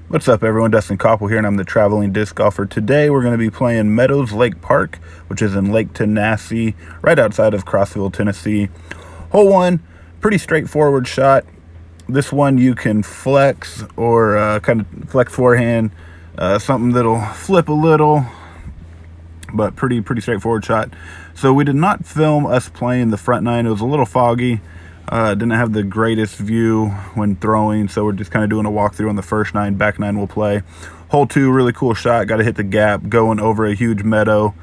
What's up, everyone? Dustin Koppel here, and I'm the traveling disc golfer. Today we're going to be playing Meadow Lake Park, which is in Lake Tansi, right outside of Crossville, Tennessee. Hole 1, pretty straightforward shot. This one you can flex or kind of flex forehand, something that'll flip a little, but pretty straightforward shot. So we did not film us playing the front nine. It was a little foggy. Didn't have the greatest view when throwing, so we're just kind of doing a walkthrough on the first nine. Back nine we'll play. Hole 2, really cool shot. Got to hit the gap, going over a huge meadow,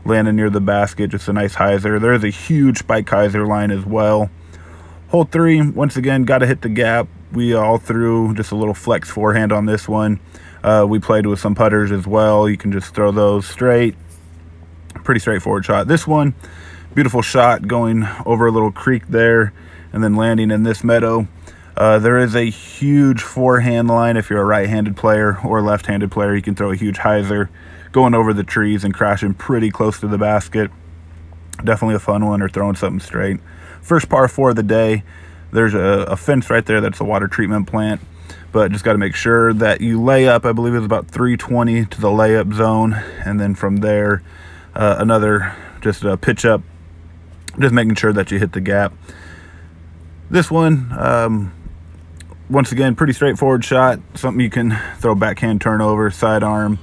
landing near the basket. Just a nice hyzer. There's a huge spike hyzer line as well. Hole 3, once again, got to hit the gap. We all threw just a little flex forehand on this one. We played with some putters as well. You can just throw those straight. Pretty straightforward shot. This one, beautiful shot going over a little creek there and then landing in this meadow. There is a huge forehand line. If you're a right-handed player or left-handed player, you can throw a huge hyzer going over the trees and crashing pretty close to the basket. Definitely a fun one, or throwing something straight. First par 4 of the day. There's a fence right there that's a water treatment plant, but just got to make sure that you lay up. I believe it's about 320 to the layup zone, and then from there another just a pitch up, just making sure that you hit the gap. This one, once again, pretty straightforward shot. Something you can throw backhand turnover, sidearm.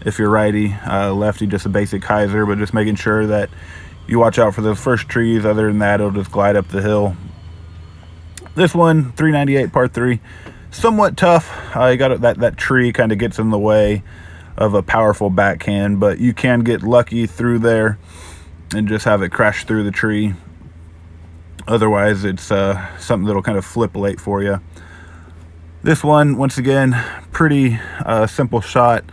If you're righty, lefty, just a basic hyzer, but just making sure that you watch out for those first trees. Other than that, it'll just glide up the hill. This one, 398 par 3, somewhat tough. You got that tree kind of gets in the way of a powerful backhand, but you can get lucky through there and just have it crash through the tree. Otherwise, it's something that'll kind of flip late for you. This one, once again, pretty simple shot.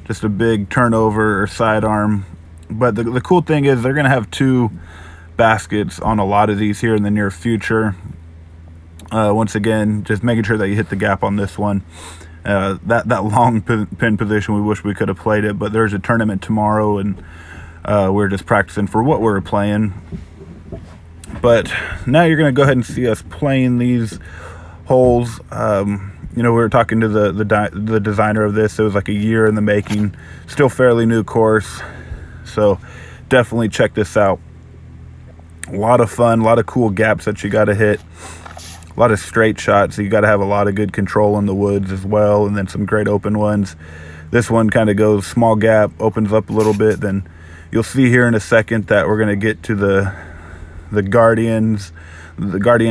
Just a big turnover or sidearm. But the cool thing is they're going to have 2 baskets on a lot of these here in the near future. Once again, just making sure that you hit the gap on this one. That long pin position, we wish we could have played it, but there's a tournament tomorrow, and we're just practicing for what we're playing. But now you're going to go ahead and see us playing these holes. We were talking to the designer of this. It was like a year in the making. Still fairly new course. So definitely check this out. A lot of fun, a lot of cool gaps that you got to hit. A lot of straight shots. So you got to have a lot of good control in the woods as well. And then some great open ones. This one kind of goes small gap, opens up a little bit. Then you'll see here in a second that we're going to get to the guardian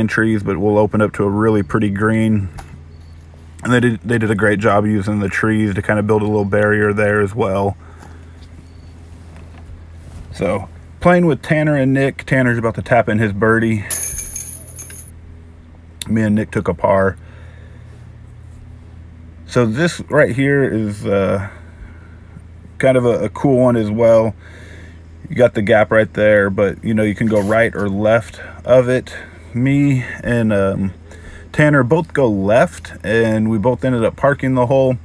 trees, but we'll open up to a really pretty green. And they did a great job using the trees to kind of build a little barrier there as well. So playing with Tanner and Nick. Tanner's about to tap in his birdie. Me and Nick took a par. So this right here is kind of a cool one as well. You got the gap right there, but you can go right or left of it. Me and Tanner both go left, and we both ended up parking the hole.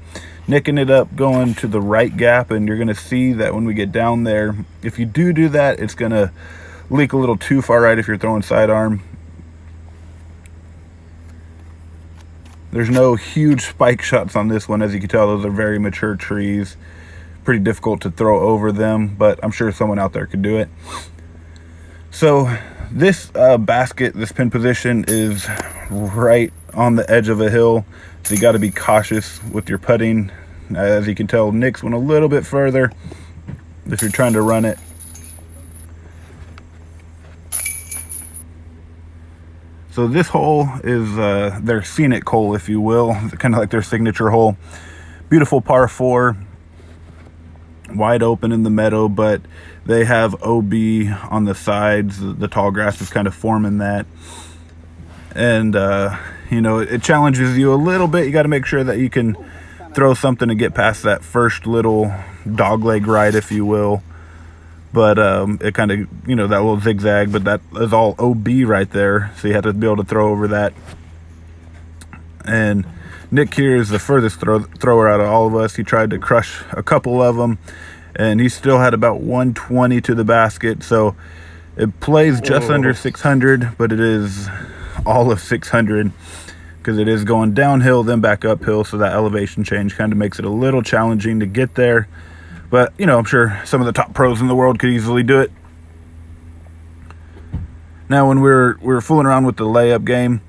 Nick ended up going to the right gap, and you're going to see that when we get down there, if you do that, it's going to leak a little too far right if you're throwing sidearm. There's no huge spike shots on this one. As you can tell, those are very mature trees. Pretty difficult to throw over them, but I'm sure someone out there could do it. So this basket, this pin position is right on the edge of a hill, so you got to be cautious with your putting. As you can tell, Nick's went a little bit further if you're trying to run it. So this hole is their scenic hole, if you will, kind of like their signature hole. Beautiful par 4. Wide open in the meadow, but they have OB on the sides. The tall grass is kind of forming that, and it challenges you a little bit. You got to make sure that you can throw something to get past that first little dogleg right, if you will. But it kind of, that little zigzag, but that is all OB right there, so you have to be able to throw over that. And Nick here is the furthest thrower out of all of us. He tried to crush a couple of them, and he still had about 120 to the basket. So it plays just under 600, but it is all of 600. because it is going downhill, then back uphill. So that elevation change kind of makes it a little challenging to get there. But, you know, I'm sure some of the top pros in the world could easily do it. Now, when we're fooling around with the layup game,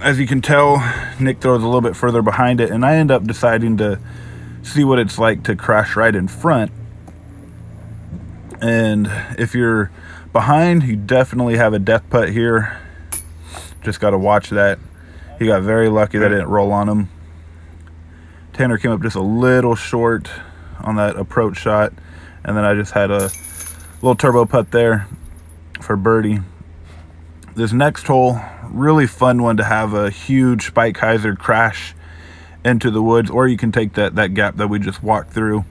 as you can tell, Nick throws a little bit further behind it, and I end up deciding to see what it's like to crash right in front. And if you're behind, you definitely have a death putt here. Just got to watch that. He got very lucky that it didn't roll on him. Tanner came up just a little short on that approach shot, and then I just had a little turbo putt there for birdie. This next hole, really fun one to have a huge spike hyzer crash into the woods, or you can take that gap that we just walked through.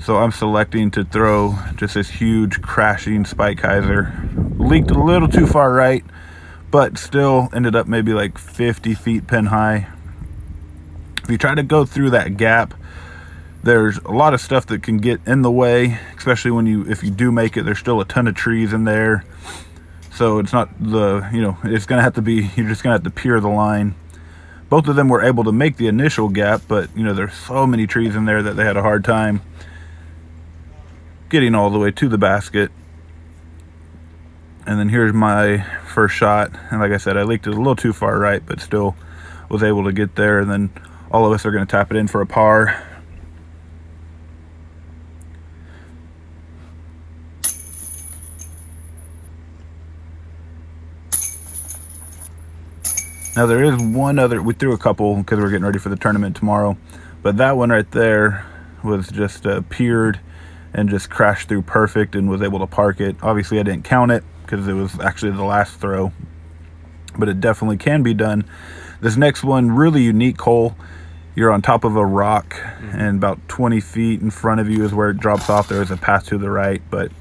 So I'm selecting to throw just this huge crashing spike hyzer. Leaked a little too far right, but still ended up maybe like 50 feet pin high. If you try to go through that gap, there's a lot of stuff that can get in the way, especially if you do make it. There's still a ton of trees in there. So it's not it's going to have to be, you're just going to have to pier the line. Both of them were able to make the initial gap, but, you know, there's so many trees in there that they had a hard time getting all the way to the basket. And then here's my first shot. And like I said, I leaked it a little too far right, but still was able to get there. And then all of us are going to tap it in for a par. Now there is one other, we threw a couple because we're getting ready for the tournament tomorrow, but that one right there was just piered and just crashed through perfect and was able to park it. Obviously I didn't count it because it was actually the last throw, but it definitely can be done. This next one, really unique hole. You're on top of a rock, and about 20 feet in front of you is where it drops off. There is a path to the right, but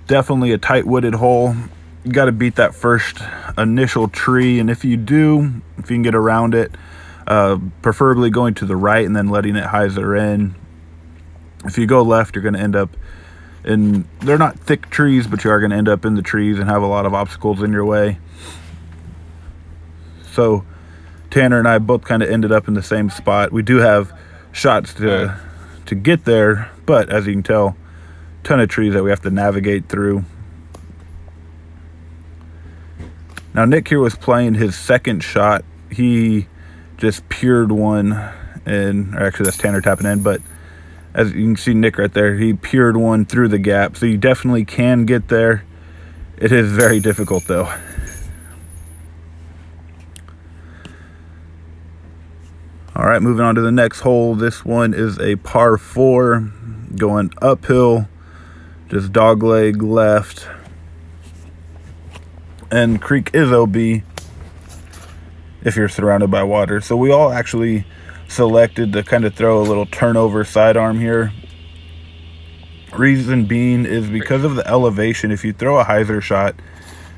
definitely a tight wooded hole. You got to beat that first initial tree, and if you can get around it, preferably going to the right and then letting it hyzer in. If you go left, you're going to end up in, they're not thick trees, but you are going to end up in the trees and have a lot of obstacles in your way. So Tanner and I both kind of ended up in the same spot. We do have shots to get there, but as you can tell, ton of trees that we have to navigate through. Now Nick here was playing his second shot. He just piered one, or actually that's Tanner tapping in, but as you can see Nick right there, he piered one through the gap. So you definitely can get there. It is very difficult though. All right, moving on to the next hole. This one is a par 4 going uphill, just dogleg left. And creek is OB if you're surrounded by water. So we all actually selected to kind of throw a little turnover sidearm here. Reason being is because of the elevation. If you throw a hyzer shot,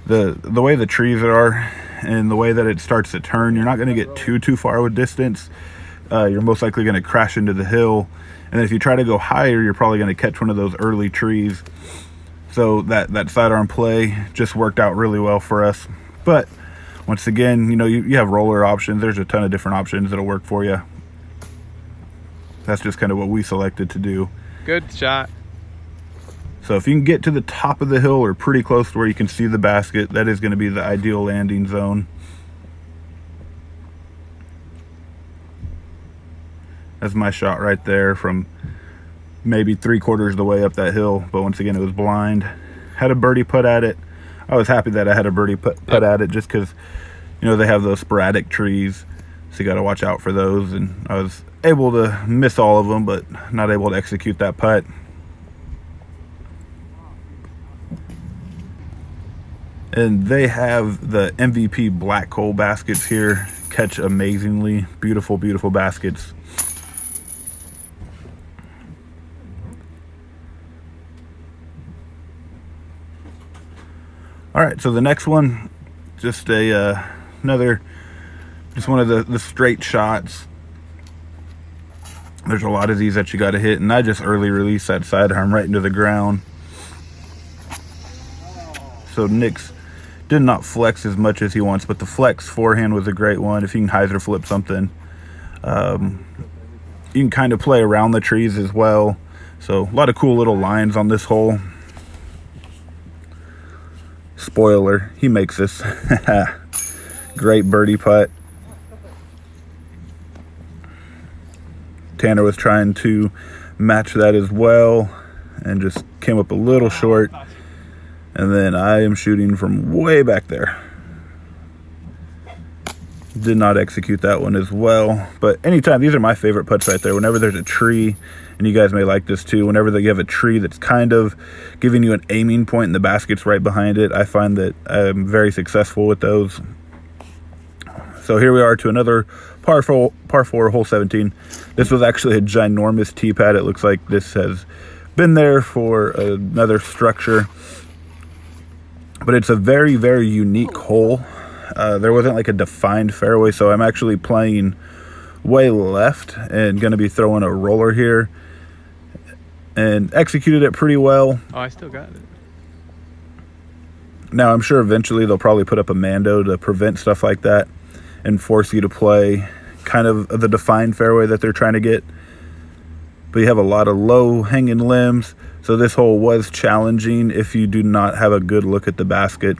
the way the trees are and the way that it starts to turn, you're not going to get too far with distance. You're most likely going to crash into the hill. And then if you try to go higher, you're probably going to catch one of those early trees. So that sidearm play just worked out really well for us. But once again, you have roller options. There's a ton of different options that'll work for you. That's just kind of what we selected to do. Good shot. So if you can get to the top of the hill or pretty close to where you can see the basket, that is going to be the ideal landing zone. That's my shot right there from maybe 3/4 of the way up that hill, but once again it was blind. Had a birdie putt at it. I was happy that I had a birdie putt at it, just because they have those sporadic trees, so you got to watch out for those. And I was able to miss all of them, but not able to execute that putt. And they have the MVP black hole baskets here. Catch amazingly. Beautiful baskets. All right, so the next one, just one of the straight shots. There's a lot of these that you got to hit, and I just early released that sidearm right into the ground. So Nick's did not flex as much as he wants, but the flex forehand was a great one. If you can hyzer flip something, you can kind of play around the trees as well. So a lot of cool little lines on this hole. Spoiler, he makes this. Great birdie putt. Tanner was trying to match that as well and just came up a little short. And then I am shooting from way back there. Did not execute that one as well. But anytime, these are my favorite putts right there. Whenever there's a tree, and you guys may like this too, whenever you have a tree that's kind of giving you an aiming point and the basket's right behind it, I find that I'm very successful with those. So here we are to another par 4, hole 17. This was actually a ginormous tee pad. It looks like this has been there for another structure. But it's a very, very unique hole. There wasn't like a defined fairway, so I'm actually playing way left and going to be throwing a roller here. And executed it pretty well. Oh, I still got it. Now, I'm sure eventually they'll probably put up a Mando to prevent stuff like that and force you to play kind of the defined fairway that they're trying to get. But you have a lot of low hanging limbs. So this hole was challenging if you do not have a good look at the basket.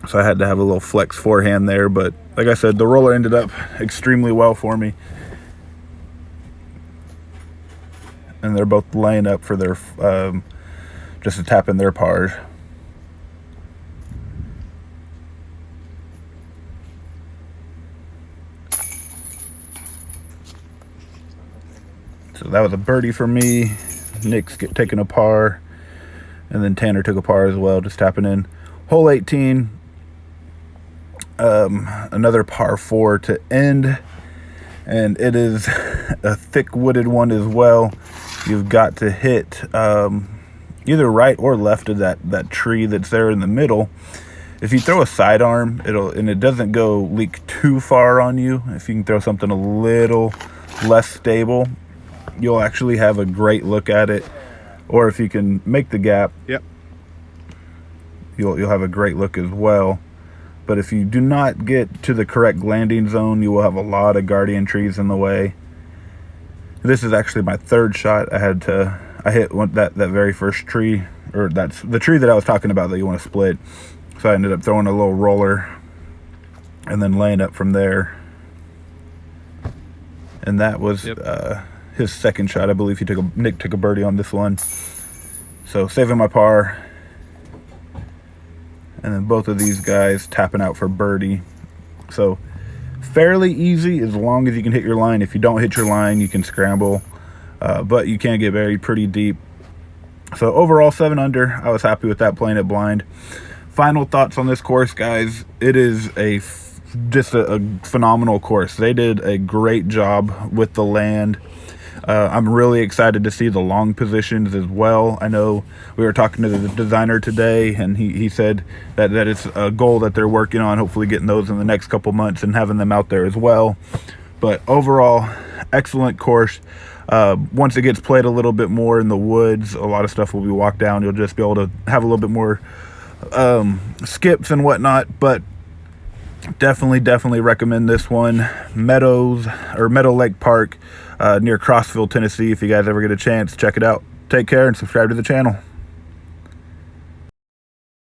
So I had to have a little flex forehand there. But like I said, the roller ended up extremely well for me. And they're both laying up for their, just to tap in their pars. So that was a birdie for me. Nick's taking a par. And then Tanner took a par as well, just tapping in. Hole 18. Another par 4 to end. And it is a thick wooded one as well. You've got to hit either right or left of that tree that's there in the middle. If you throw a sidearm, it doesn't go leak too far on you. If you can throw something a little less stable, you'll actually have a great look at it. Or if you can make the gap, yep, you'll have a great look as well. But if you do not get to the correct landing zone, you will have a lot of guardian trees in the way. This is actually my third shot. I hit that very first tree, or that's the tree that I was talking about that you want to split. So I ended up throwing a little roller and then laying up from there. And that was his second shot. I believe Nick took a birdie on this one. So saving my par. And then both of these guys tapping out for birdie. So fairly easy as long as you can hit your line. If you don't hit your line, you can scramble. But you can get buried pretty deep. So overall 7 under. I was happy with that, playing it blind. Final thoughts on this course, guys. It is just a phenomenal course. They did a great job with the land. I'm really excited to see the long positions as well. I know we were talking to the designer today, and he said that it's a goal that they're working on, hopefully getting those in the next couple months and having them out there as well. But overall, excellent course. Once it gets played a little bit more in the woods, a lot of stuff will be walked down. You'll just be able to have a little bit more skips and whatnot, but definitely recommend this one. Meadow Lake Park, near Crossville, Tennessee. If you guys ever get a chance, check it out. Take care and subscribe to the channel.